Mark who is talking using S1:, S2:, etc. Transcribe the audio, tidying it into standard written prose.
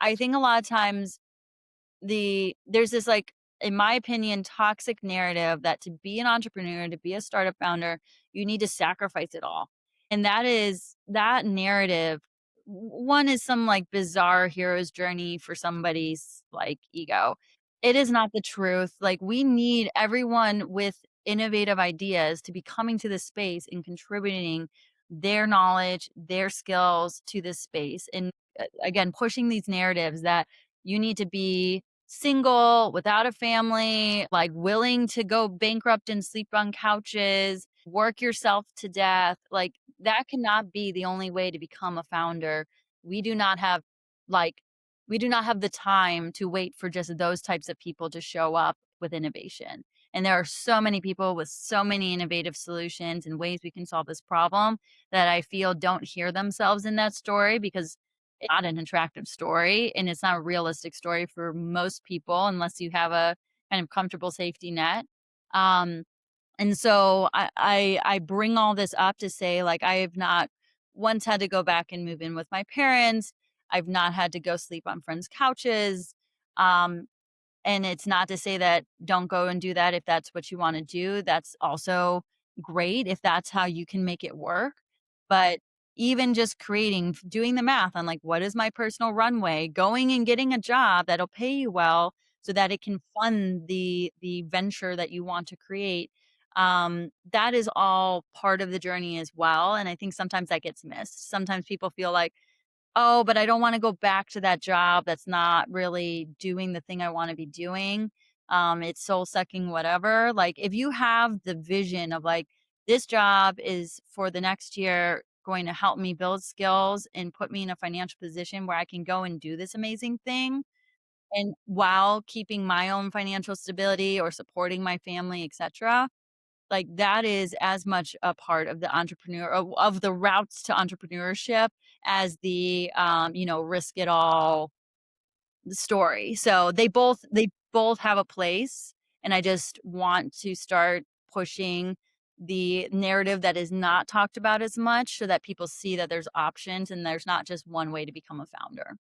S1: I think a lot of times there's this, like, in my opinion, toxic narrative that to be an entrepreneur, to be a startup founder, you need to sacrifice it all. And that narrative, one is some like bizarre hero's journey for somebody's like ego. It is not the truth. Like, we need everyone with innovative ideas to be coming to this space and contributing their knowledge, their skills to this space. And again, pushing these narratives that you need to be single, without a family, like willing to go bankrupt and sleep on couches, work yourself to death. Like, that cannot be the only way to become a founder. We do not have like we do not have the time to wait for just those types of people to show up with innovation. And there are so many people with so many innovative solutions and ways we can solve this problem that I feel don't hear themselves in that story because it's not an attractive story and it's not a realistic story for most people unless you have a kind of comfortable safety net. Um, and so I bring all this up to say, like, I have not once had to go back and move in with my parents. I've not had to go sleep on friends' couches. Um, and it's not to say that don't go and do that if that's what you wanna do. That's also great if that's how you can make it work. But even just doing the math on, like, what is my personal runway, going and getting a job that'll pay you well so that it can fund the venture that you want to create, that is all part of the journey as well, and I think sometimes that gets missed. Sometimes people feel like, "Oh, but I don't wanna go back to that job that's not really doing the thing I wanna be doing. It's soul sucking, whatever." Like, if you have the vision of, like, "This job is for the next year going to help me build skills and put me in a financial position where I can go and do this amazing thing," and while keeping my own financial stability or supporting my family, etcetera, like, that is as much a part of the of the routes to entrepreneurship as risk it all story. So they both have a place, and I just want to start pushing the narrative that is not talked about as much so that people see that there's options and there's not just one way to become a founder.